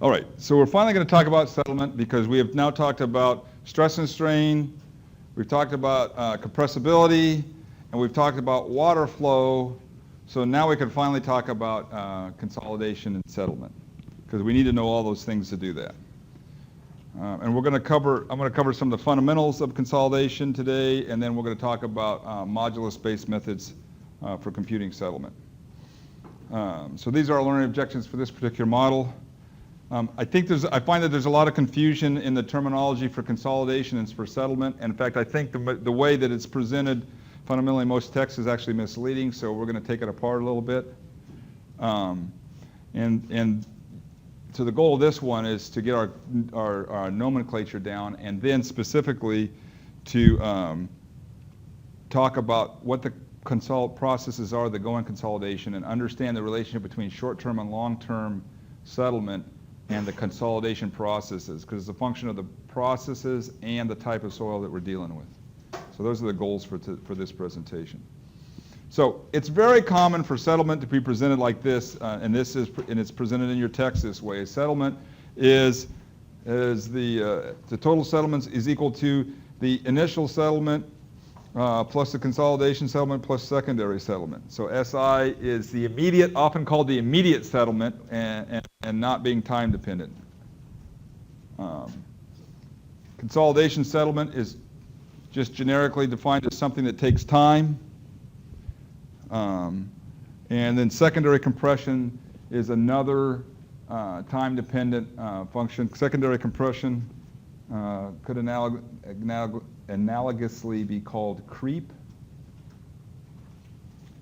All right, so we're finally going to talk about settlement because we have now talked about stress and strain, we've talked about compressibility, and we've talked about water flow. So now we can finally talk about consolidation and settlement because we need to know all those things to do that. And I'm going to cover some of the fundamentals of consolidation today, and then we're going to talk about modulus-based methods for computing settlement. So these are our learning objectives for this particular model. I find that there's a lot of confusion in the terminology for consolidation and for settlement. And in fact, I think the way that it's presented fundamentally in most texts is actually misleading. So we're going to take it apart a little bit. So the goal of this one is to get our nomenclature down, and then specifically to talk about what the processes are that go in consolidation and understand the relationship between short-term and long-term settlement and the consolidation processes, because it's a function of the processes and the type of soil that we're dealing with. So those are the goals for this presentation. So it's very common for settlement to be presented like this, and it's presented in your text this way. Settlement is the total settlements is equal to the initial settlement plus the consolidation settlement plus secondary settlement. So SI is the immediate, often called the immediate settlement, and not being time dependent. Consolidation settlement is just generically defined as something that takes time. And then secondary compression is another time-dependent function. Secondary compression could analogously be called creep.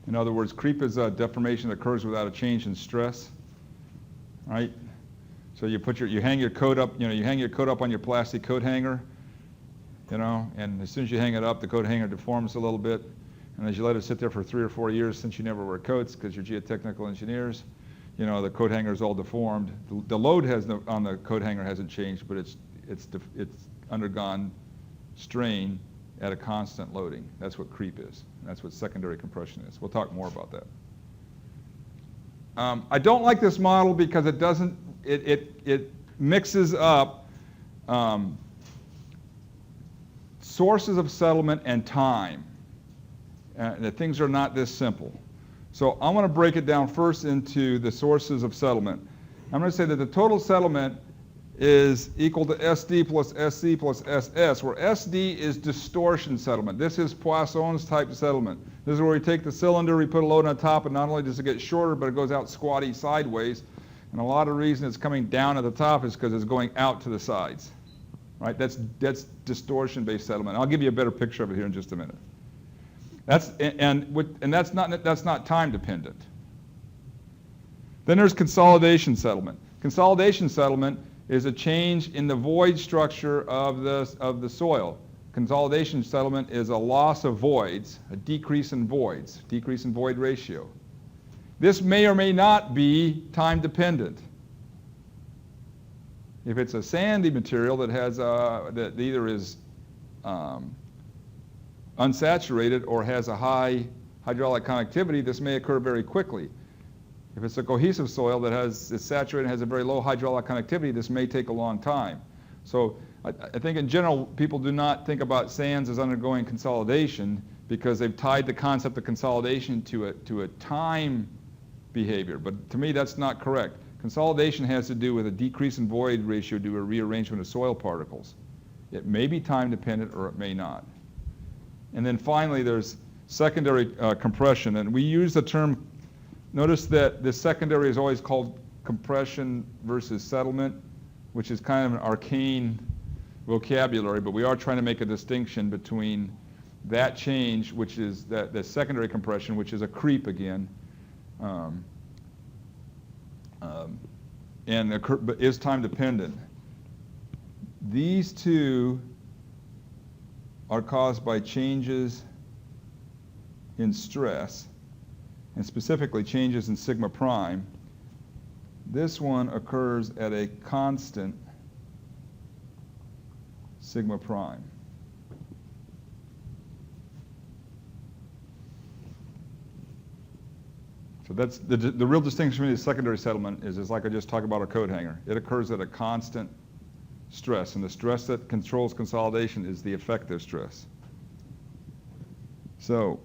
In other words, creep is a deformation that occurs without a change in stress, right? So you hang your coat up, you hang your coat up on your plastic coat hanger, and as soon as you hang it up, the coat hanger deforms a little bit. And as you let it sit there for 3 or 4 years, since you never wear coats because you're geotechnical engineers, the coat hanger is all deformed. The load on the coat hanger hasn't changed, but it's undergone strain at a constant loading. That's what creep is. That's what secondary compression is. We'll talk more about that. I don't like this model because it mixes up sources of settlement and time. That things are not this simple. So I'm going to break it down first into the sources of settlement. I'm going to say that the total settlement is equal to SD plus SC plus SS, where SD is distortion settlement. This is Poisson's type settlement. This is where we take the cylinder, we put a load on top, and not only does it get shorter, but it goes out squatty sideways. And a lot of reason it's coming down at the top is because it's going out to the sides. Right? That's distortion-based settlement. I'll give you a better picture of it here in just a minute. That's not time dependent. Then there's consolidation settlement. Consolidation settlement is a change in the void structure of the soil. Consolidation settlement is a loss of voids, a decrease in voids, decrease in void ratio. This may or may not be time dependent. If it's a sandy material that that either is unsaturated or has a high hydraulic conductivity, this may occur very quickly. If it's a cohesive soil that is saturated and has a very low hydraulic conductivity, this may take a long time. So I think in general, people do not think about sands as undergoing consolidation because they've tied the concept of consolidation to a time behavior. But to me, that's not correct. Consolidation has to do with a decrease in void ratio due to a rearrangement of soil particles. It may be time dependent or it may not. And then finally, there's secondary compression. And we use the term, notice that the secondary is always called compression versus settlement, which is kind of an arcane vocabulary, but we are trying to make a distinction between that change, which is the secondary compression, which is a creep again, and is time dependent. These two are caused by changes in stress, and specifically changes in sigma prime. This one occurs at a constant sigma prime. So that's the real distinction between the secondary settlement is like I just talked about a coat hanger. It occurs at a constant stress, and the stress that controls consolidation is the effective stress. So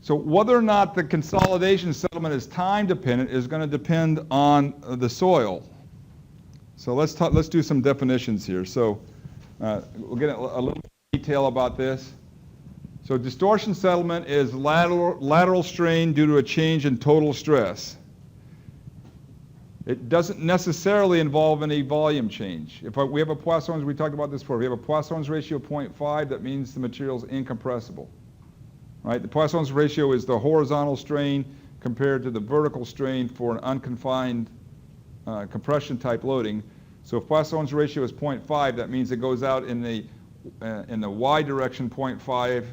whether or not the consolidation settlement is time dependent is going to depend on the soil. So let's do some definitions here. So we'll get a little detail about this. So distortion settlement is lateral strain due to a change in total stress. It doesn't necessarily involve any volume change. If we have a Poisson's, we talked about this before, we have a Poisson's ratio of 0.5, that means the material is incompressible. Right? The Poisson's ratio is the horizontal strain compared to the vertical strain for an unconfined compression type loading. So if Poisson's ratio is 0.5, that means it goes out in the y direction 0.5,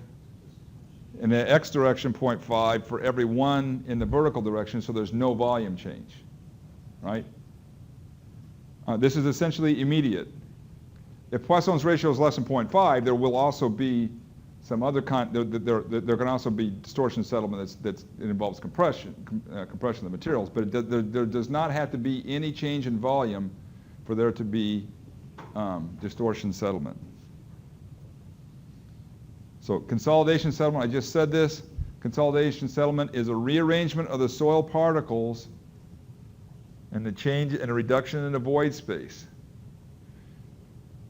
in the x direction 0.5 for every one in the vertical direction, so there's no volume change. Right? This is essentially immediate. If Poisson's ratio is less than 0.5, there will also be some other there can also be distortion settlement it involves compression of the materials, but there does not have to be any change in volume for there to be distortion settlement. So consolidation settlement, I just said this. Consolidation settlement is a rearrangement of the soil particles and the change and a reduction in the void space.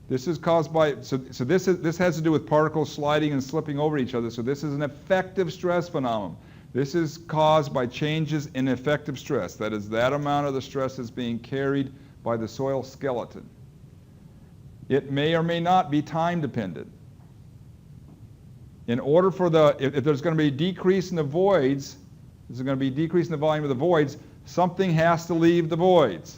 This is caused by, so this has to do with particles sliding and slipping over each other. So this is an effective stress phenomenon. This is caused by changes in effective stress. That is, that amount of the stress is being carried by the soil skeleton. It may or may not be time dependent. In order for if there's going to be a decrease in the voids, there's going to be a decrease in the volume of the voids, something has to leave the voids.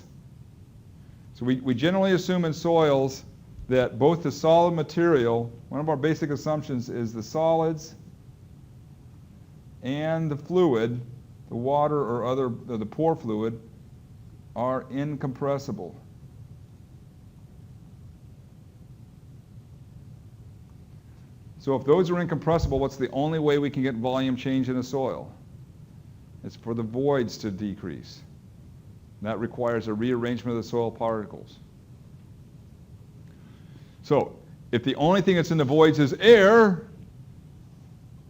So we generally assume in soils that both the solid material, one of our basic assumptions is the solids and the fluid, the water or the pore fluid, are incompressible. So if those are incompressible, what's the only way we can get volume change in the soil? It's for the voids to decrease. That requires a rearrangement of the soil particles. So if the only thing that's in the voids is air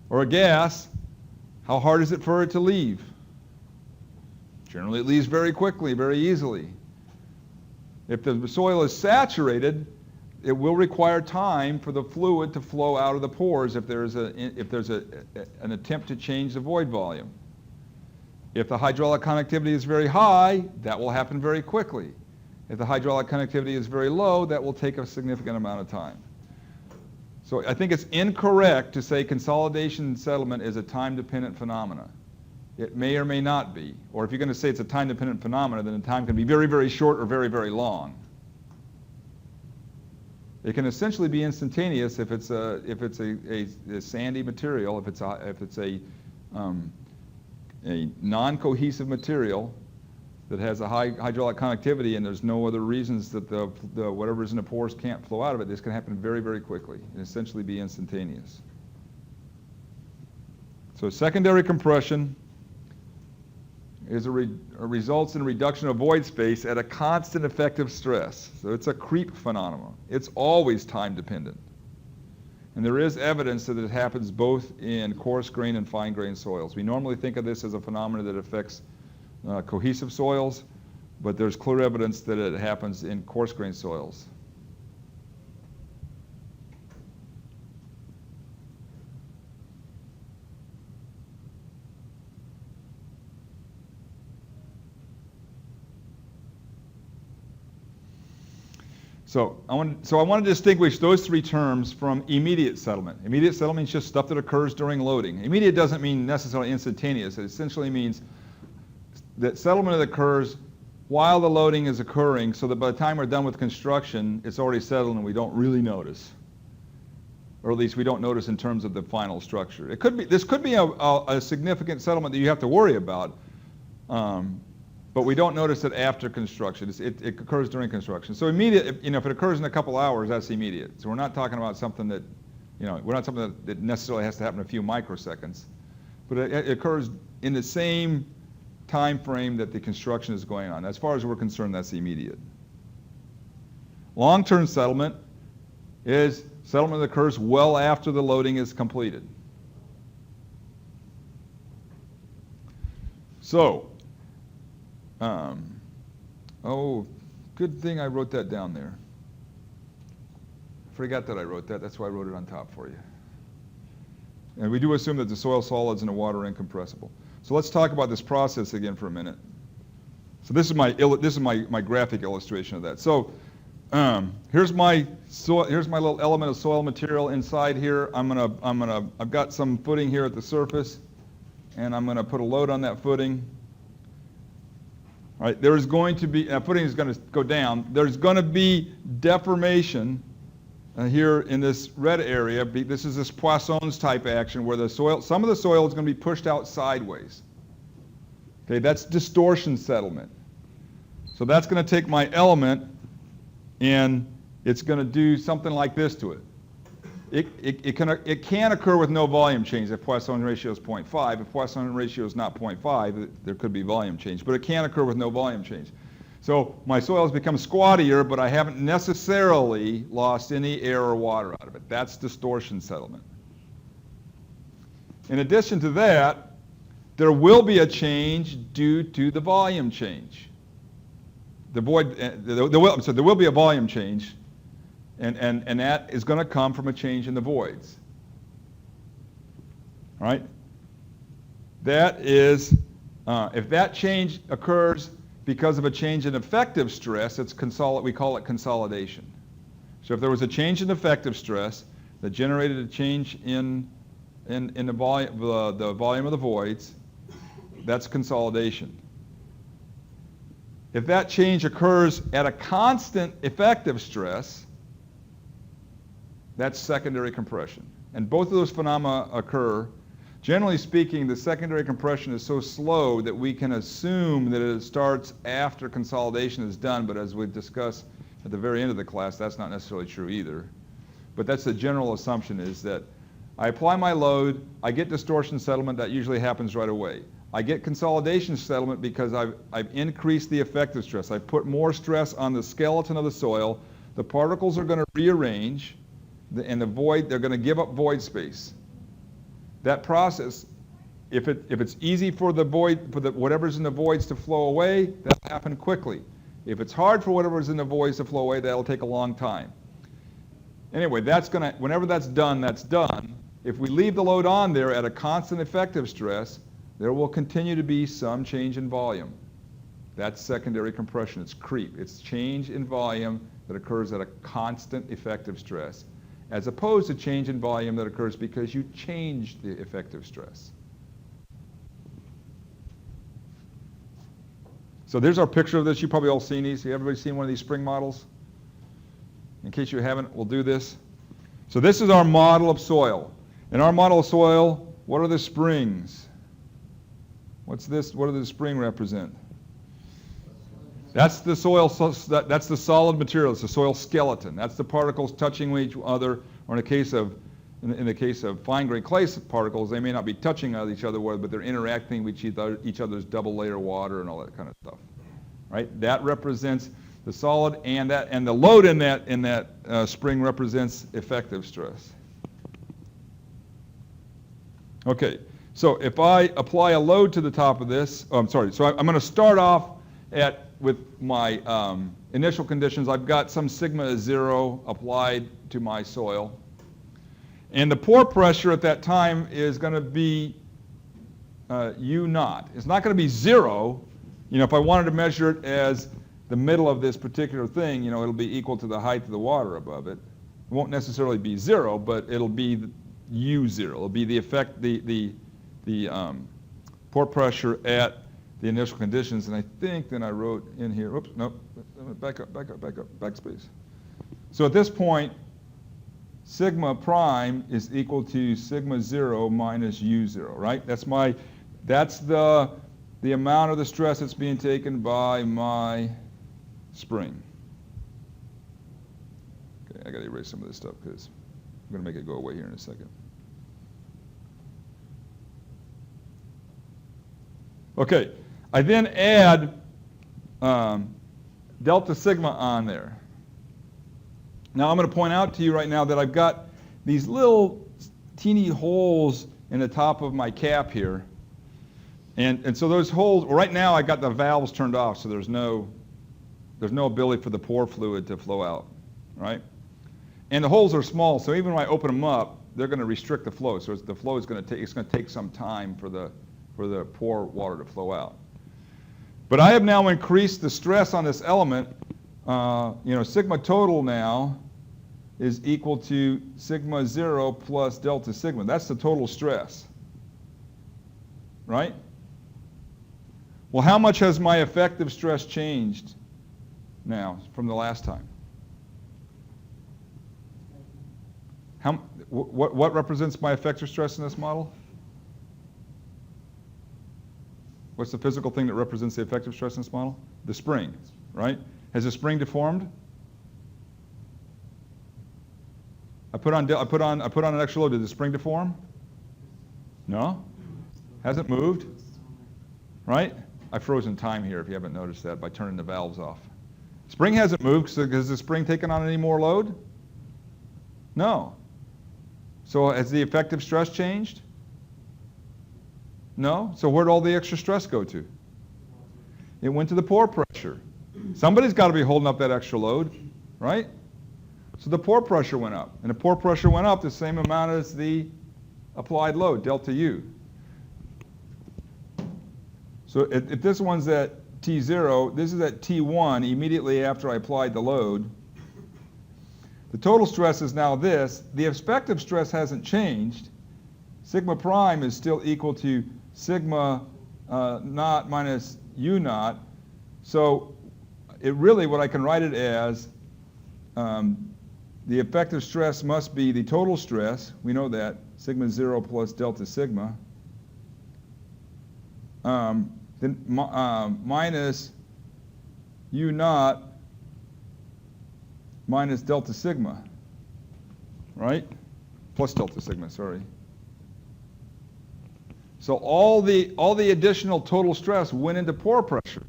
or a gas, how hard is it for it to leave? Generally it leaves very quickly, very easily. If the soil is saturated, it will require time for the fluid to flow out of the pores if there's an attempt to change the void volume. If the hydraulic conductivity is very high, that will happen very quickly. If the hydraulic conductivity is very low, that will take a significant amount of time. So I think it's incorrect to say consolidation settlement is a time-dependent phenomena. It may or may not be. Or if you're going to say it's a time-dependent phenomena, then the time can be very, very short or very, very long. It can essentially be instantaneous if it's a sandy material, if it's a non-cohesive material that has a high hydraulic conductivity and there's no other reasons that the whatever's in the pores can't flow out of it. This can happen very, very quickly and essentially be instantaneous. So secondary compression results in a reduction of void space at a constant effective stress. So it's a creep phenomenon. It's always time dependent. And there is evidence that it happens both in coarse grain and fine grain soils. We normally think of this as a phenomenon that affects cohesive soils, but there's clear evidence that it happens in coarse grain soils. So I want to distinguish those three terms from immediate settlement. Immediate settlement means just stuff that occurs during loading. Immediate doesn't mean necessarily instantaneous. It essentially means that settlement that occurs while the loading is occurring, so that by the time we're done with construction, it's already settled and we don't really notice. Or at least we don't notice in terms of the final structure. This could be a significant settlement that you have to worry about. But we don't notice it after construction. It occurs during construction. So immediate, if it occurs in a couple hours, that's immediate. So we're not talking about something that, we're not something that necessarily has to happen in a few microseconds. but it occurs in the same time frame that the construction is going on. As far as we're concerned, that's immediate. Long-term settlement is settlement that occurs well after the loading is completed. So, oh, good thing I wrote that down there. Forgot that I wrote that. That's why I wrote it on top for you. And we do assume that the soil solids and the water are incompressible. So let's talk about this process again for a minute. So this is my graphic illustration of that. So here's my little element of soil material inside here. I've got some footing here at the surface, and I'm going to put a load on that footing. All right, there's going to be footing is going to go down. There's going to be deformation here in this red area. This is this Poisson's type action where the soil, some of the soil is going to be pushed out sideways. Okay, that's distortion settlement. So that's going to take my element and it's going to do something like this to it. It can occur with no volume change if Poisson ratio is 0.5. If Poisson ratio is not 0.5, there could be volume change, but it can occur with no volume change. So my soil has become squattier, but I haven't necessarily lost any air or water out of it. That's distortion settlement. In addition to that, there will be a change due to the volume change. There will be a volume change, and that is going to come from a change in the voids. All right? That is, if that change occurs because of a change in effective stress, we call it consolidation. So if there was a change in effective stress that generated a change in the volume of the voids, that's consolidation. If that change occurs at a constant effective stress, that's secondary compression. And both of those phenomena occur. Generally speaking, the secondary compression is so slow that we can assume that it starts after consolidation is done, but as we discussed at the very end of the class, that's not necessarily true either. But that's the general assumption, is that I apply my load, I get distortion settlement, that usually happens right away. I get consolidation settlement because I've increased the effective stress. I've put more stress on the skeleton of the soil. The particles are going to rearrange, and they're going to give up void space. That process, if it's easy for whatever's in the voids to flow away, that'll happen quickly. If it's hard for whatever's in the voids to flow away, that'll take a long time. Anyway, whenever that's done, that's done. If we leave the load on there at a constant effective stress, there will continue to be some change in volume. That's secondary compression. It's creep. It's change in volume that occurs at a constant effective stress, as opposed to change in volume that occurs because you change the effective stress. So there's our picture of this. You've probably all seen these. Everybody seen one of these spring models? In case you haven't, we'll do this. So this is our model of soil. In our model of soil, what are the springs? What's this? What does the spring represent? That's the soil. That's the solid material. It's the soil skeleton. That's the particles touching each other. Or in the case of fine-grained clay particles, they may not be touching each other, but they're interacting with each other's double-layer water and all that kind of stuff. Right? That represents the solid, and the load in that spring represents effective stress. Okay. So if I apply a load to the top of this, so I'm going to start off with my initial conditions. I've got some sigma 0 applied to my soil. And the pore pressure at that time is going to be U naught. It's not going to be 0. If I wanted to measure it as the middle of this particular thing, it'll be equal to the height of the water above it. It won't necessarily be 0, but it'll be U0. It'll be the effect, the pore pressure at the initial conditions, and I think then I wrote in here, oops, nope, backspace. So at this point, sigma prime is equal to sigma 0 minus U0, right? That's the amount of the stress that's being taken by my spring. Okay, I got to erase some of this stuff because I'm going to make it go away here in a second. Okay, I then add delta sigma on there. Now I'm going to point out to you right now that I've got these little teeny holes in the top of my cap here. And so those holes, right now I got the valves turned off, so there's no ability for the pore fluid to flow out, right? And the holes are small, so even when I open them up, they're going to restrict the flow. So the flow is going to take some time for the pore water to flow out. But I have now increased the stress on this element. Sigma total now is equal to sigma 0 plus delta sigma. That's the total stress, right? Well, how much has my effective stress changed now from the last time? What represents my effective stress in this model? What's the physical thing that represents the effective stress in this model? The spring, right? Has the spring deformed? I put on an extra load. Did the spring deform? No? Hasn't moved? Right? I've frozen time here if you haven't noticed that by turning the valves off. Spring hasn't moved, so has the spring taken on any more load? No. So has the effective stress changed? No? So where'd all the extra stress go to? It went to the pore pressure. Somebody's got to be holding up that extra load, right? So the pore pressure went up. And the pore pressure went up the same amount as the applied load, delta U. So if this one's at T0, this is at T1 immediately after I applied the load. The total stress is now this. The effective stress hasn't changed. Sigma prime is still equal to sigma naught minus U naught. So what I can write it as, the effective stress must be the total stress. We know that, sigma 0 plus delta sigma. Then minus U naught minus delta sigma, right? Plus delta sigma, sorry. So all the additional total stress went into pore pressure.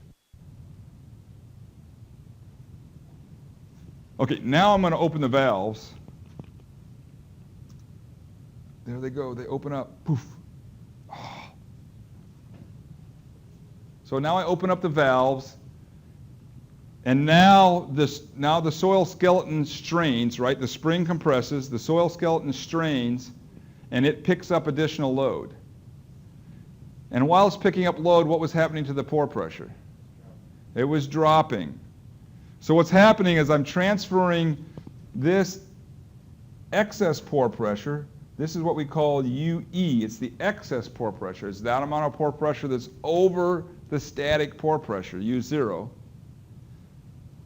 Okay, now I'm going to open the valves. There they go. They open up. Poof. Oh. So now I open up the valves, and now the soil skeleton strains, right? The spring compresses, the soil skeleton strains, and it picks up additional load. And while it's picking up load, what was happening to the pore pressure? It was dropping. So what's happening is I'm transferring this excess pore pressure. This is what we call UE. It's the excess pore pressure. It's that amount of pore pressure that's over the static pore pressure, U0.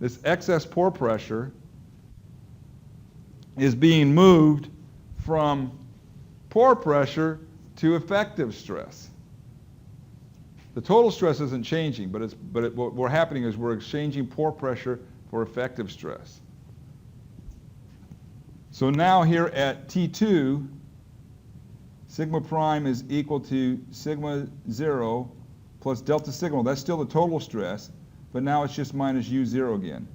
This excess pore pressure is being moved from pore pressure to effective stress. The total stress isn't changing, but what's happening is we're exchanging pore pressure for effective stress. So now here at T2, sigma prime is equal to sigma 0 plus delta sigma. That's still the total stress, but now it's just minus U0 again.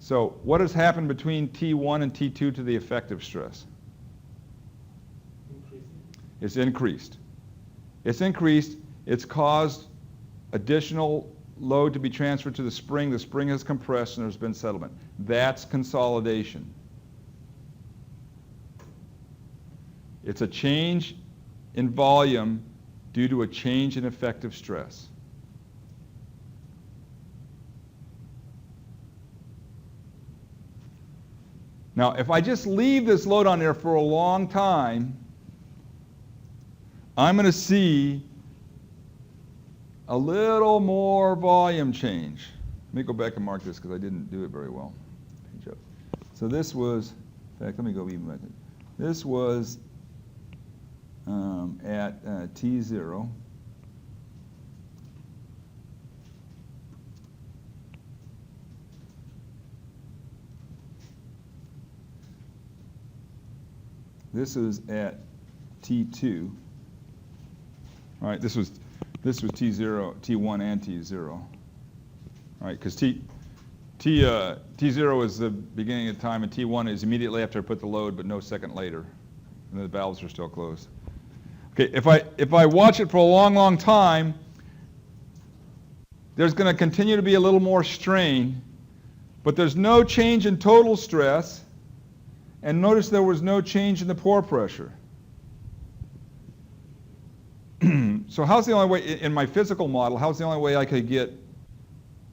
So what has happened between T1 and T2 to the effective stress? It's increased. It's increased. It's caused additional load to be transferred to the spring. The spring has compressed and there's been settlement. That's consolidation. It's a change in volume due to a change in effective stress. Now, if I just leave this load on there for a long time, I'm going to see a little more volume change. Let me go back and mark this because I didn't do it very well. Page up. So this was, in fact, let me go even back. This was at T0. This is at T2. All right, this This was T0, T1 and T0. All right, because T0 is the beginning of time, and T1 is immediately after I put the load, but no second later. And the valves are still closed. Okay, if I watch it for a long, long time, there's going to continue to be a little more strain, but there's no change in total stress, and notice there was no change in the pore pressure. So how's the only way, in my physical model, how's the only way I could get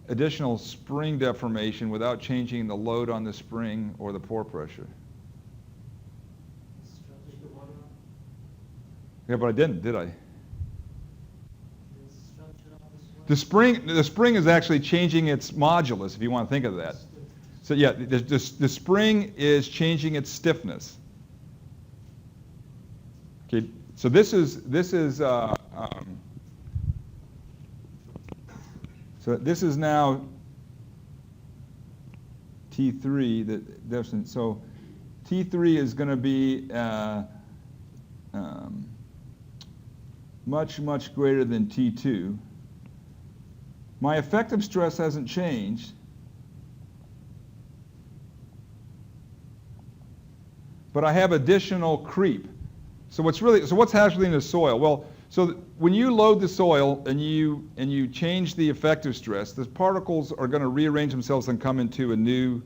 additional spring deformation without changing the load on the spring or the pore pressure? Yeah, but I didn't, did I? The spring is actually changing its modulus, if you want to think of that. So yeah, the spring is changing its stiffness. Okay, so this is now T3. So T3 is going to be much, much greater than T2. My effective stress hasn't changed. But I have additional creep. So what's happening in the soil? Well, so when you load the soil and you change the effective stress, the particles are going to rearrange themselves and come into a new,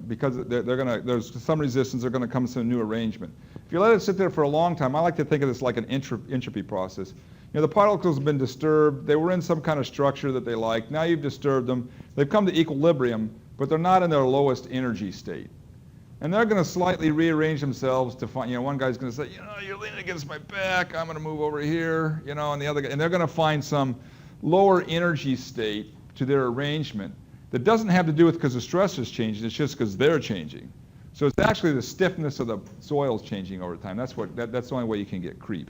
because there's some resistance, they're going to come to a new arrangement. If you let it sit there for a long time, I like to think of this like an entropy process. The particles have been disturbed. They were in some kind of structure that they liked. Now you've disturbed them. They've come to equilibrium, but they're not in their lowest energy state. And they're going to slightly rearrange themselves to find, one guy's going to say, you're leaning against my back, I'm going to move over here, and the other guy, and they're going to find some lower energy state to their arrangement that doesn't have to do with because the stress is changing, it's just because they're changing. So it's actually the stiffness of the soil is changing over time. That's the only way you can get creep.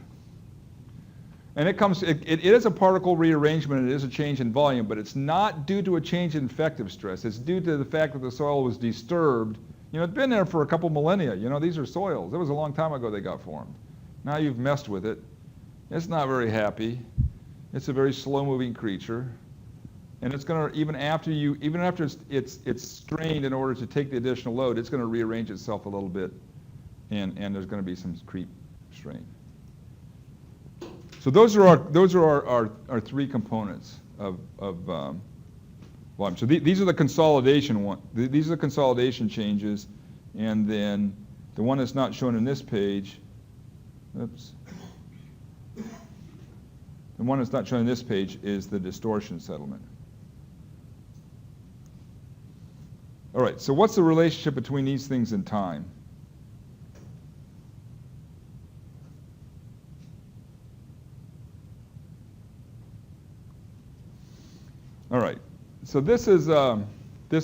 And it is a particle rearrangement, it is a change in volume, but it's not due to a change in effective stress. It's due to the fact that the soil was disturbed. It's been there for a couple millennia. These are soils. It was a long time ago they got formed. Now you've messed with it. It's not very happy. It's a very slow-moving creature. And it's going to, even after it's strained in order to take the additional load, it's going to rearrange itself a little bit, and there's going to be some creep strain. So those are our three components of volume. So these are the consolidation these are the consolidation changes, and then the one that's not shown in this page. Oops. The one that's not shown in this page is the distortion settlement. All right. So what's the relationship between these things in time? All right, so this is out of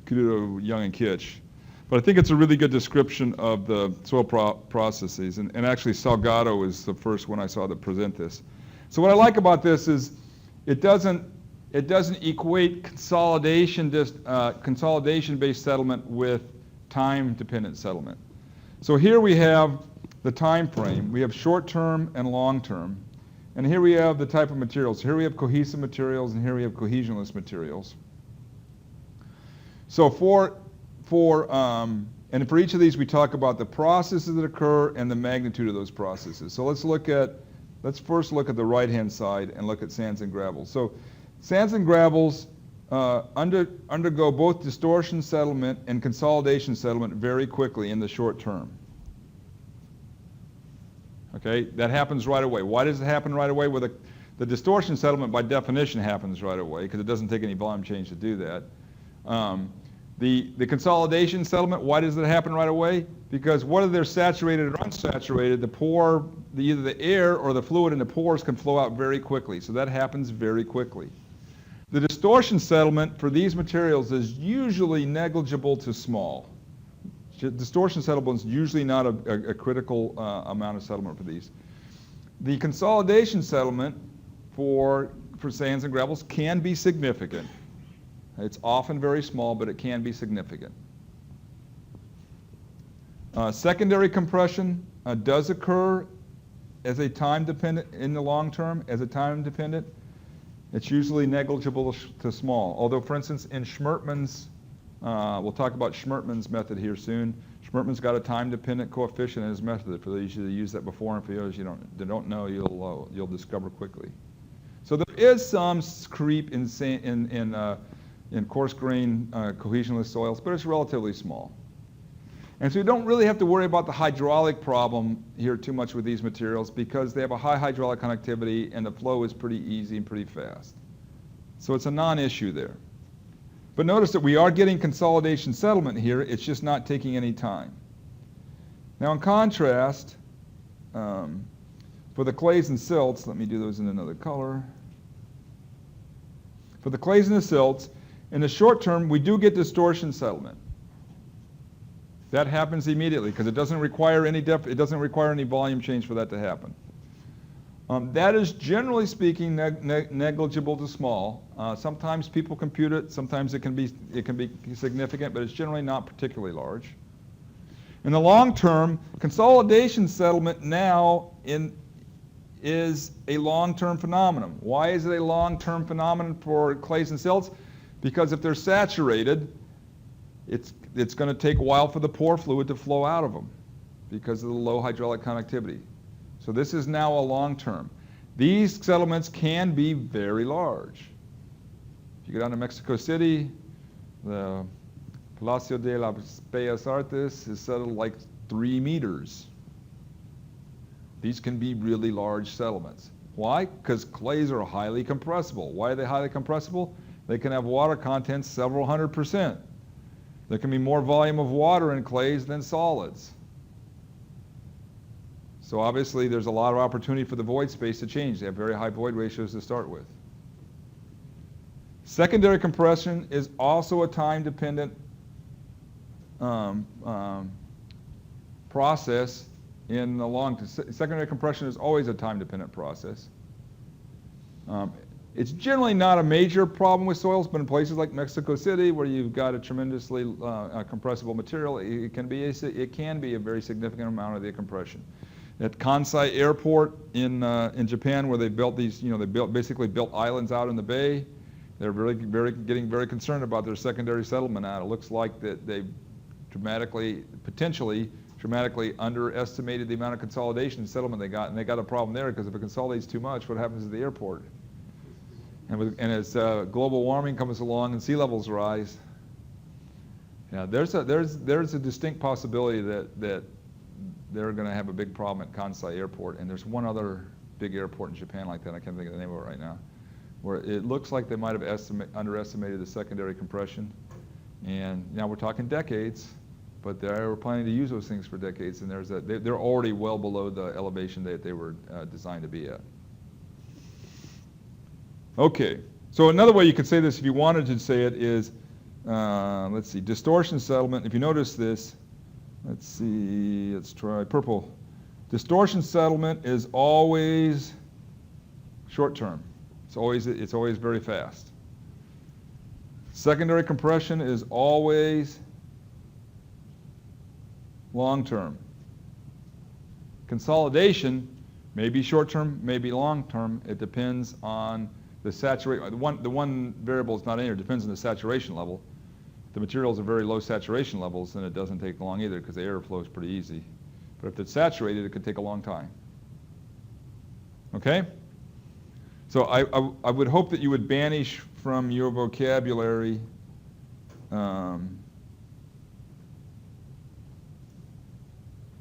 Caduto, Young, and Kitch, but I think it's a really good description of the soil processes, and actually Salgado is the first one I saw that present this. So what I like about this is it doesn't equate consolidation-based settlement with time-dependent settlement. So here we have the time frame. We have short-term and long-term. And here we have the type of materials. Here we have cohesive materials, and here we have cohesionless materials. So for each of these, we talk about the processes that occur and the magnitude of those processes. So let's first look at the right-hand side and look at sands and gravels. So sands and gravels undergo both distortion settlement and consolidation settlement very quickly in the short term. Okay, that happens right away. Why does it happen right away? Well, the distortion settlement by definition happens right away because it doesn't take any volume change to do that. The consolidation settlement, why does it happen right away? Because whether they're saturated or unsaturated, either the air or the fluid in the pores can flow out very quickly. So that happens very quickly. The distortion settlement for these materials is usually negligible to small. Distortion settlement is usually not a critical amount of settlement for these. The consolidation settlement for sands and gravels can be significant. It's often very small, but it can be significant. Secondary compression does occur as a time dependent in the long term, as a time dependent. It's usually negligible to small. Although, for instance, in Schmertmann's, we'll talk about Schmertmann's method here soon. Schmertmann's got a time-dependent coefficient in his method. For those of you that use that before, and for those you don't know, you'll discover quickly. So there is some creep in coarse grain cohesionless soils, but it's relatively small. And so you don't really have to worry about the hydraulic problem here too much with these materials because they have a high hydraulic conductivity and the flow is pretty easy and pretty fast. So it's a non-issue there. But notice that we are getting consolidation settlement here. It's just not taking any time. Now in contrast, for the clays and silts, let me do those in another color. For the clays and the silts, in the short term, we do get distortion settlement. That happens immediately because it doesn't require any volume change for that to happen. That is generally speaking negligible to small. Sometimes people compute it. Sometimes it can be significant, but it's generally not particularly large. In the long term, consolidation settlement now is a long-term phenomenon. Why is it a long-term phenomenon for clays and silts? Because if they're saturated, it's going to take a while for the pore fluid to flow out of them because of the low hydraulic conductivity. So this is now a long term. These settlements can be very large. If you go down to Mexico City, the Palacio de las Bellas Artes is settled like 3 meters. These can be really large settlements. Why? Because clays are highly compressible. Why are they highly compressible? They can have water content several hundred%. There can be more volume of water in clays than solids. So obviously there's a lot of opportunity for the void space to change. They have very high void ratios to start with. Secondary compression is also a time-dependent process in the long term. Secondary compression is always a time-dependent process. It's generally not a major problem with soils, but in places like Mexico City, where you've got a tremendously compressible material, it can be a very significant amount of the compression. At Kansai Airport in Japan, where they built these, basically built islands out in the bay, they're getting very concerned about their secondary settlement out. It looks like that they potentially dramatically underestimated the amount of consolidation settlement they got, and they got a problem there because if it consolidates too much, what happens at the airport? And as global warming comes along and sea levels rise, there's a distinct possibility that they're going to have a big problem at Kansai Airport. And there's one other big airport in Japan like that. I can't think of the name of it right now, where it looks like they might have underestimated the secondary compression. And now we're talking decades, but they're planning to use those things for decades. And they're already well below the elevation that they were designed to be at. Okay, so another way you could say this if you wanted to say it is, let's see, distortion settlement. If you notice this, let's try purple. Distortion settlement is always short term. It's always very fast. Secondary compression is always long term. Consolidation may be short term, may be long term. It depends on the saturation. The one variable is not in here. It depends on the saturation level. If the materials are very low saturation levels, then it doesn't take long either because the air flow is pretty easy. But if it's saturated, it could take a long time. Okay? So I would hope that you would banish from your vocabulary I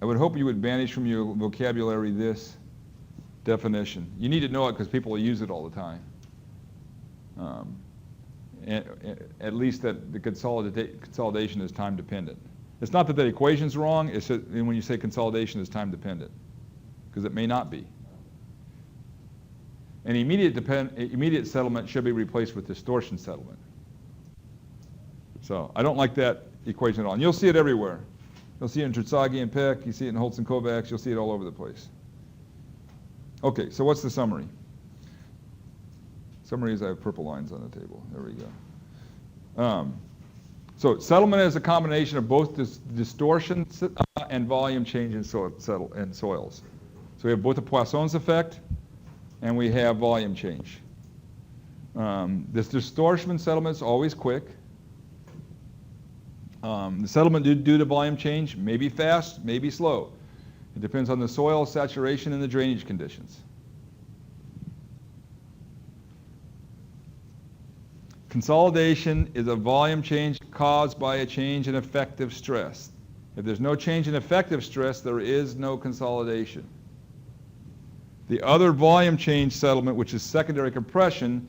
would hope you would banish from your vocabulary this definition. You need to know it because people will use it all the time. At least that the consolidation is time dependent. It's not that the equation's wrong, it's that when you say consolidation is time dependent, because it may not be. And immediate settlement should be replaced with distortion settlement. So I don't like that equation at all. And you'll see it everywhere. You'll see it in Terzaghi and Peck, you see it in Holtz and Kovacs, you'll see it all over the place. Okay, so what's the summary? Summary is I have purple lines on the table. There we go. So settlement is a combination of both distortion and volume change in soils. So we have both the Poisson's effect and we have volume change. This distortion settlement is always quick. The settlement due to volume change may be fast, may be slow. It depends on the soil saturation and the drainage conditions. Consolidation is a volume change caused by a change in effective stress. If there's no change in effective stress, there is no consolidation. The other volume change settlement, which is secondary compression,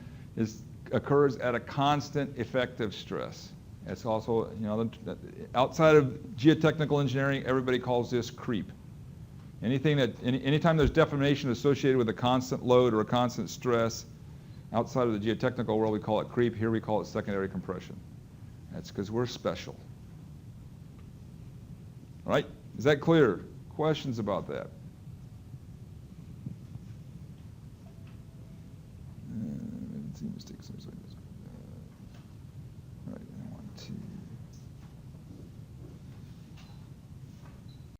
occurs at a constant effective stress. It's also, outside of geotechnical engineering, everybody calls this creep. Anytime there's deformation associated with a constant load or a constant stress, outside of the geotechnical world, we call it creep. Here we call it secondary compression. That's because we're special. All right? Is that clear? Questions about that? See mistakes, things like that.